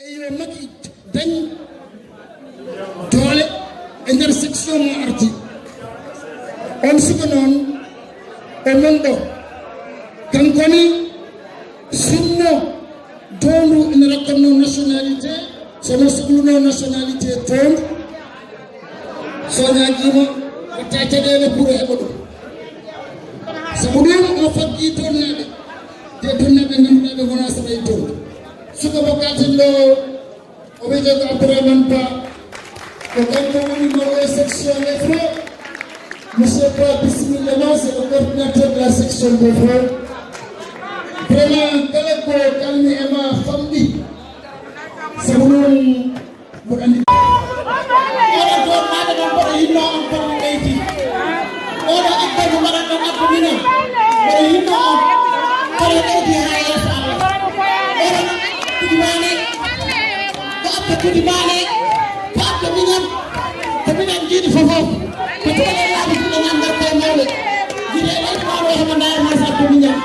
eyo maki dañ doole intersection mo arti on suko non e mondo kankoni sunno donu ina rakkamno nationalité sono sugluno nationalité ton sonya jima tata dele pour hebodo sabu dum o faggi tonnade te tonnade ngam wona sabay ton suko bokati lo o wije ko Abdourahmane Ba ko kanko woni mo section des frères monsieur Ba bismillah c'est le coordinateur de la section des frères vraiment kala ko kalmi e ma famdi sabu non mo andi ora do nada do ko yinno on ko leyti ora ikko mo mara do ko bina ko yinno on ko leyti hayya di bale pak keminam gini fofo ko tole la bi ko ngam ko mawle gire la ko ro ma na ma sa keminam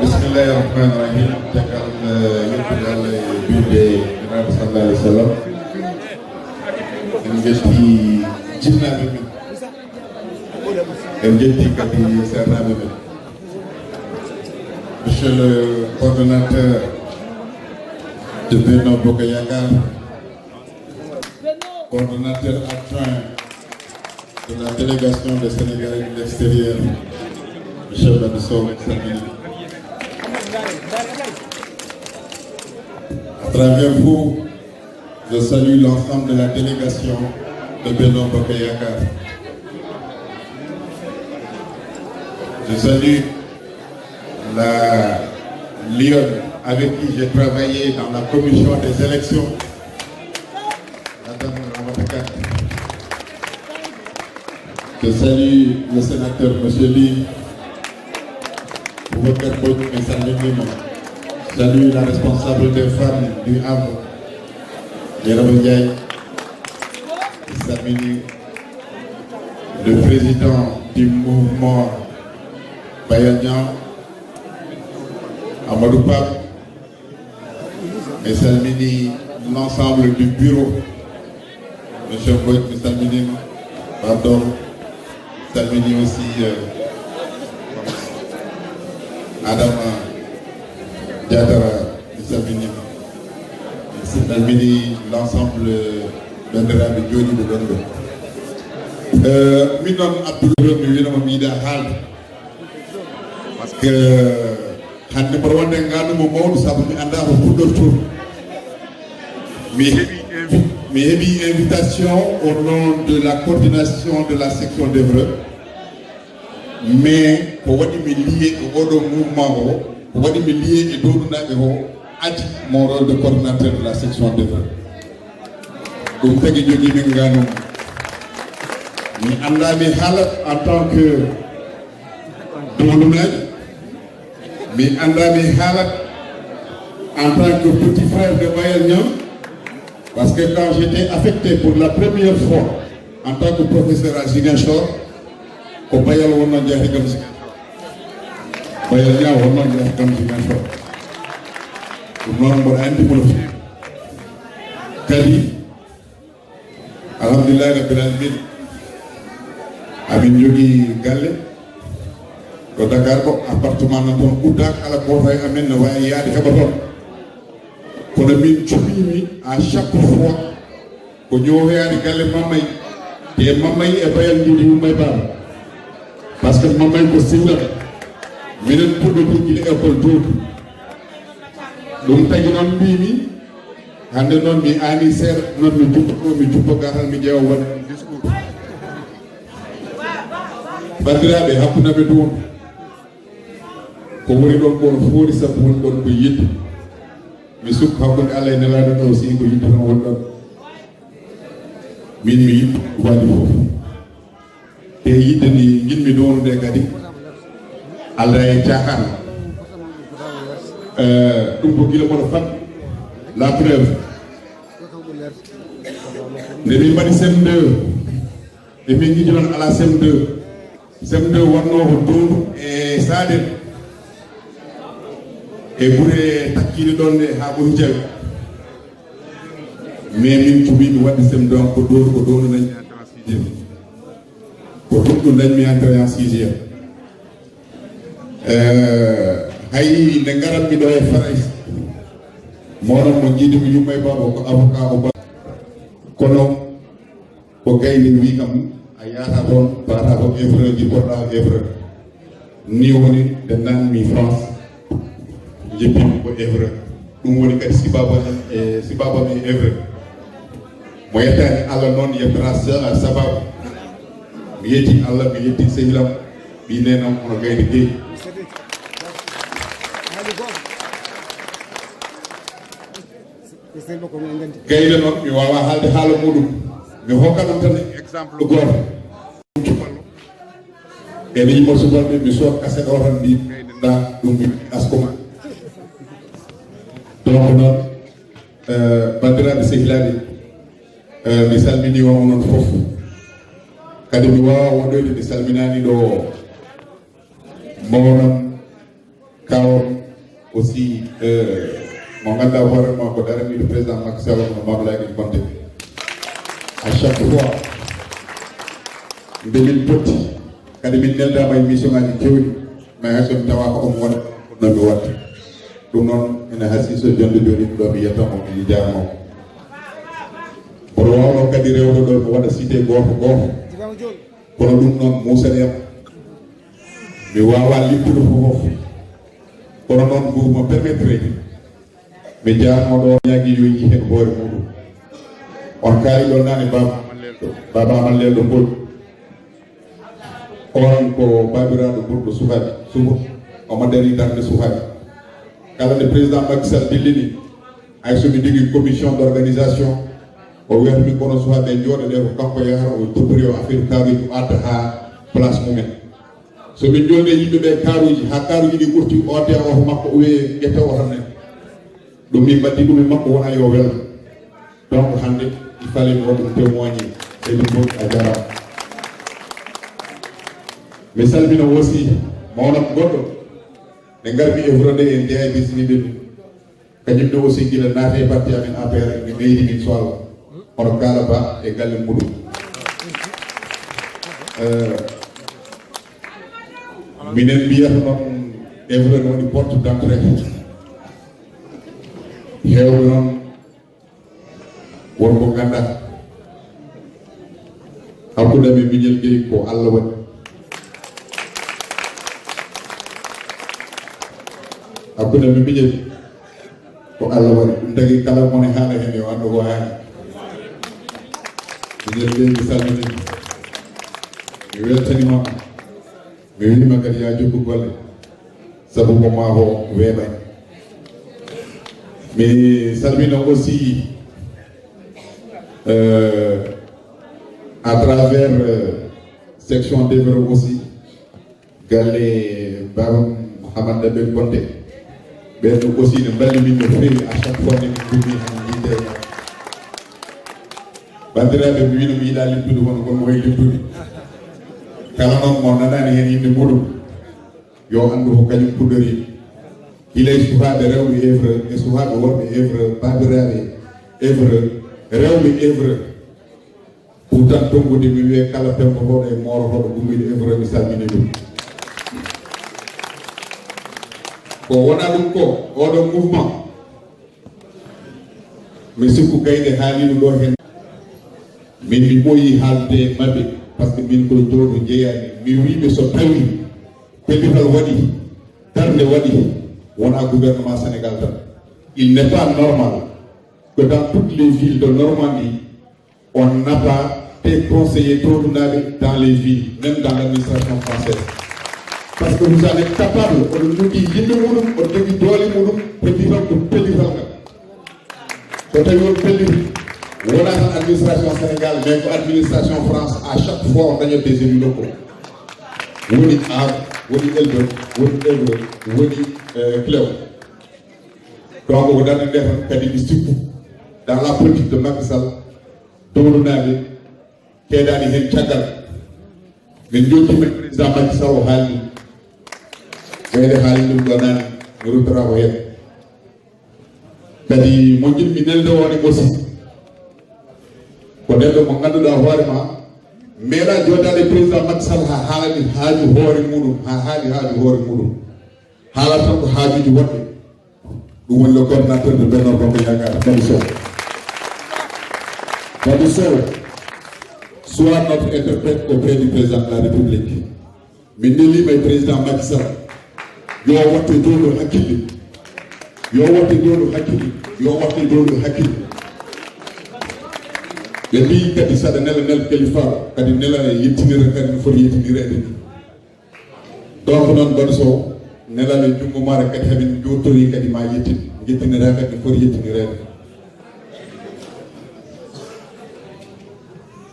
Bismillahirrahmanirrahim. Jakal yurtidal jude Nabi sallallahu alaihi wasallam. En jetti jinnaɓe men. En jetti kadi sernaɓe men. Monsieur le coordonnateur de Benno Bokk Yakaar, coordonnateur adjoint de la délégation des Sénégalais de l'extérieur, Monsieur Badou Samini. À travers vous, je salue l'ensemble de la délégation de Benno Bokk Yakaar. Je salue la Lyon avec qui j'ai travaillé dans la commission des élections, Madame Ramatakar. Je salue le sénateur M. Ly, je salue la responsable des femmes du Havre, Yeraba Ndiaye, le président du mouvement Bayanian, Amadou Pape, et salmini l'ensemble du bureau, M. Boyd, salmini, pardon, salmini aussi Adama Diatara, salmini l'ensemble de Djoni de Dondo. Minon Abdoulaye Mouina Mida Hal, parce que hande mbar wonde ngano mo mawdo sabu mi anda ko fuɗɗorto mi heeɓi invitation au nom de la coordination de la section d'Évreux, mais ko waɗi mi lié e oɗo mouvement o ko waɗi mi lié e dowɗunaɓe o adi mon rôle de coordinateur de la section d'Évreux. ɗum tagui joguimin ngano mi anda mi haalat en tant que dowɗunaɓe, mais Andami Halat en tant que petit frère de Bayanian, parce que quand j'étais affecté pour la première fois en tant que professeur à Ziguinchor, au Bayal Wona Diahigam Ziguinchor, Bayanian Wona Diahigam Ziguinchor, pour moi, on a un peu Kali, Alhamdulillah, Rabbil Alamin, Amin Yogi Galle. Ko Dakar ko appartement na toon uddak ala ko fay amen no way yaade heba toon kono min cuɓimi à chaque fois ko ñowoyade galle Mamay te Mamay e bayal ndidi Mamay Baba, parce que Mamay ko siwlata minen puɗɗo tigguide école toon ɗum tagi noon mbimi hande noon mi ani seeɗa noon mi juppo gatal mi ƴeewa waɗa discours bandiraɓe hakkunaɓe toon ko woni ɗon kono foori sabu woni ɗon ko yidde mi sukka hakkude Allah e nelaɗo ɗo aussi ko yidde tan woni ɗon min mi yidde waɗi fof te yidde ni jinmi downude kadi Allah e cahan ɗum ko gila moɗo fat la preuve nde min mbaɗi sem2 e min jiɗi noon ala sem2 wonno ko dondu e saden e ɓuure takkiɗe ɗon nde ha ɓuri jawi mais min cuɓiɓe wadde sem2 ko dondu dañmi entré en sixiéme ko ɗum ɗum dañmi entré en sixiéme hay nde garatmi ɗo e farais moɗon mo jiidimi yumma e baba ko avocat o ba kono ko gayni wi kam a yahata toon mbata ko évreux ji poɗɗa évreux ni woni nde nanmi France jeppimi ko évreux ɗum woni kadi sibaba e évreux mo yettani Allah noon yettata sababu mi yetti Allah mi yetti sehilam ɓi nenam ono gayni gueyi gayde noon mi wawa haalde haala muɗum mi hokka ɗum tan exemple goto cuballo ene yimmo subalɓe mi sood kaset o tan mbi gayde nda ɗum mi askoma donc noon bandiraɓe sehilaɓe mi salmini on onon foof kadi mi wawa woɗoyde mi salminani ɗo mawnam kawon aussi mo ganduɗa hoorema ko daraniɗo président Macky Sall no mamlaɗi bonde à chaque fois nde min potti kadi min neldama e mission ngaji kewɗi mais hay somi tawa ko omo waɗa no mi watta ɗum noon ene hasiso jonde joni ɗo mi yettamo mi jaramo oɗo wawno kadi rewde ɗo mi waɗa cité goto kono ɗum noon musaniyam mi wawa lippude fofof kono noon mo permettre mi jarno ɗo ñagui yo yi hen hoore muɗum on kaari ɗo nane baba amallel ɗo mbol on ko babiraɗo ɓurɗo sukaɓe sugo omo dari darde sukaɓe kala nde président Macky Sall dillini hay somi jogui commission d' organisation o wiyatami kono sukaɓe jooɗo ɗe ko kanko yahata o toppori o affaire karuji adda ha place mumen somin jolde yimɓeɓe karuji ha karuji ɗi ɓurti o de o makko o wiye ƴetta o tan nen ɗum min mbaddi ɗum e makko wona yo welna donc hande il fallait mi waɗum témoigné e ɗum fof a jarama mi salmina aussi mawnam goɗɗo nde garmi évreux nde en jeeya bisiniɓe ɗum kañumne aussi guila naate e parti amen APR mi ɓeydi min so Allah ono kala ba e galle muɗum minen mbiyata noon évreux ne woni porte d' entrée hewɓe noon wonko ganda hakkude men miñel gueyi ko Allah waɗi hakkude men miñel ko Allah waɗi ɗum tagi kala mone haala hen yo andu ko haali miñel gueyi mi salmini mi weltanima mi winima kadi ya jokku golle sabu ko ma ho weeɓani mi salmina aussi à travers section d'Évreux aussi galle Baba Mouhamad Dabel Bonde ɓen aussi ne balli min no feewi à chaque fois nde min jogui tan yidde bandiraɓe mi wino mi yiiɗa limtude wono gonmo way limtude kala noon mo nanani hen yimɓe muɗum yo andu ko kañum puɗɗori hilay sukaɓe rewɓe évreux e sukaɓe wonɓe évreux babiraɓe évreux rewɓe évreux pourtant tongude mi wiye kala pembotoɗo e morotoɗo gummiɗo évreux mi salmini ɗum ko wona ɗum ko oɗo mouvement mi sikku gayde haaliɗo ɗo hen min mi ɓooyi haalde mabɓe par ce que min koye jooɗo jeeyani mi wiɓe so tawi pellital waɗi darde waɗi wona gouvernement Sénégal tan il n'est pas normal que dans toutes les villes de Normandie, on n'a pas des conseillers tournés dans les villes, même dans l'administration française. Parce que vous en êtes capable, on nous dit on dit voilà l'administration Sénégal, mais l'administration France, à chaque fois on a des élus locaux. On dit Elbe, on dit Cléo. Donc on a dans la politique de Macky Sall, Tournade, Kédani Hen Tchagal, mais nous qui président Macky Sall au Hali, et les Hali nous donnent nous travailler. Kadi mo jil minel do woni aussi ko dello mo ganduda hoorema mera jodade président Macky Sall ha haalani haaju hoore mudum ha haali haaju hoore mudum haala tan ko haajuji wonde dum woni le coordinateur de Benno Bokk Yaakaar Kadi Sow soit notre interprète auprès du président de la République min nelima e président Macky Sall yo watte dow hakkille yo watte dow hakkille yo watte dow hakkille ɓe mbi kadi saɗa nel kalifa kadi nela yettinira kadi no foti yettinirede ni donc noon Badou Sow nelale jungo mara kadi hamin jottori kadi ma yettinira kadi no foti yettinirede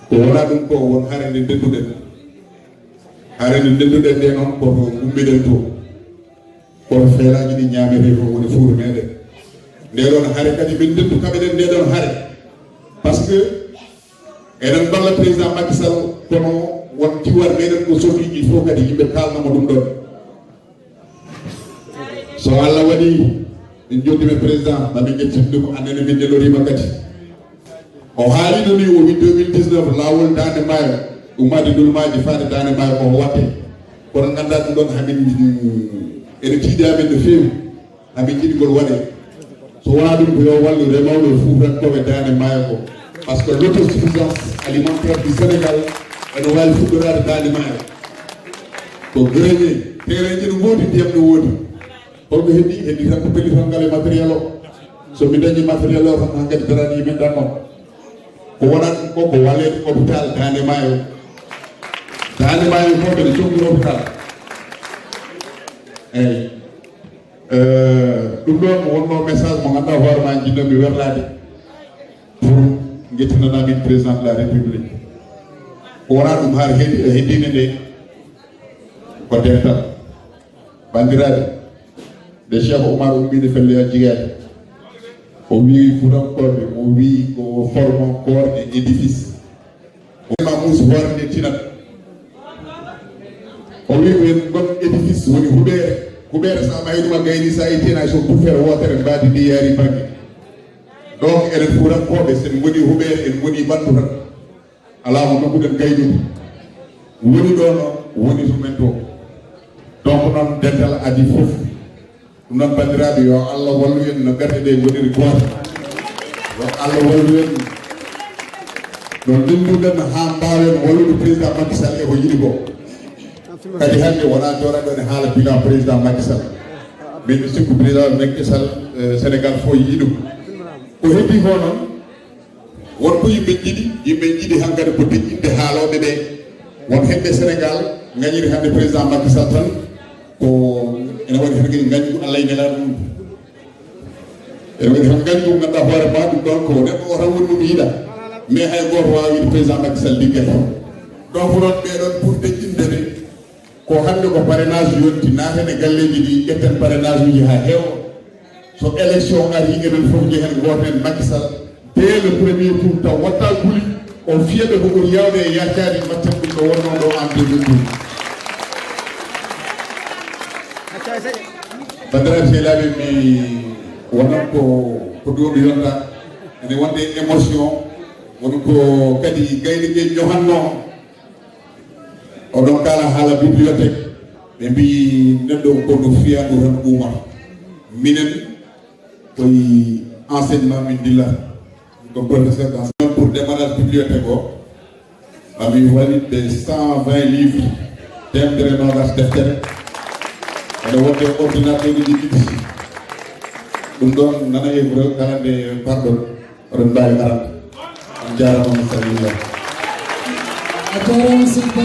ko wona ɗum ko won harande ndenduɗen nde noon koto ummiɗen to kono feeraji ɗi ñamete to woni fuuro meɗen nde ɗon haare kadi min dendu kaɓeɗen nde ɗon haare par ce que eɗen balla président Macky Sall kono won ciwar meɗen ko sohli il faut kadi yimɓe kalnamo ɗum ɗon so Allah waɗi min joddime président mamin ƴettin ɗum annene min nelorima kadi o haalino ni o wi 2019 lawol dande maayo ummade dulmaji fade dande maayo ko watte kono ganda ɗum ɗon hamin ene tiiɗi amen no feewi hamin jiɗi gol waɗe so wona ɗum ko yo wallu remawɓe fuutankoɓe dande maayo ko par ce que l'autosuffisance alimentaire du Sénégal ene wawi fuɗɗorade dande maayo ko grenier terrain no woodi ndiyam no woodi holko heddi tan ko pellital ngal e matériel o somi dañi matériel o tan hankkadi darani yimen ɗan noon ko wonat ɗum ko wallede hôpital dande maayo fof ene jogui hôpital eyyi ɗum ɗon wonno message mo ganduɗa hoorema jinnomi werlade pour guettinanamin président de la république ko wona ɗum har heddine nde ko dental bandiraɓe nde Cheikh Oumar ummide felloya jigade o wi fuutankoɓe o wi ko formant corps et édifice ma muusi hoore nde tinat o wi ko en gon édifice woni huɓere sa ɓayi ɗuma gayni sa ittina so bouffere wotere mbadi ndi yaari banggue donc enen fuutankoɓe sen goni huɓere en goni ɓandu tan ala mo nokkuɗen gaynude woni ɗo noon woni to men to donc noon dental adi foof ɗum noon bandiraɓe yo Allah wallu en no ɓerɗe ɗe goniri goto yo Allah wallu en no ndinduɗen ha mbawen wallude président Macky Sall e ko yiɗi ko kadi hande wona joɗaɗo ne haala bilan président Macky Sall min mi sikku président Macky Sall Sénégal fo yiɗi ɗum ko heddi ko noon wonko yimɓe jiiɗi hankkadi ko deƴƴinde haaloɓe ɓe won heɓɓe Sénégal gañiri hande président Macky Sall tan ko ene waɗi hen kadi gañgu Allah e nelaɗo ɗum ene waɗi hen gañgu ganduɗa hoore ma ɗum ɗon ko neɗɗo o tan woni ɗum yiiɗa mais hay goto wawi wiide président Macky Sall ligguete donc noon ɓeɗon pour deƴƴindede ko hande ko parrainage yonti natene galleji ɗi ƴetten parrainage uji ha heewa so élection ari eɗen foof jehen goten Macky Sall dès le premier tour taw watta guuli o fiyaɓe ko ɓuuri yawde e yakkade mbatten ɗum ɗo wonno ɗo en 2012 bandiraɓe sehilaɓe mi wonan ko ɗo mi yonta ene wonde émotion woni ko kadi gayni ɓe johanno oɗon kala haala bibliothèque ɓe mbi neɗɗo ko no fiyandu tan umata minen koye enseignement min dilla ko professeur d'enseignement pour démarrage bibliothèque o ami walide 120 livres temdere nogas deftere ene wonde ordinateur uji ɗiɗi ɗum ɗon nana e kala nde pardon oɗon mbawi arande on jarama no salmillah a jarama seydi Ba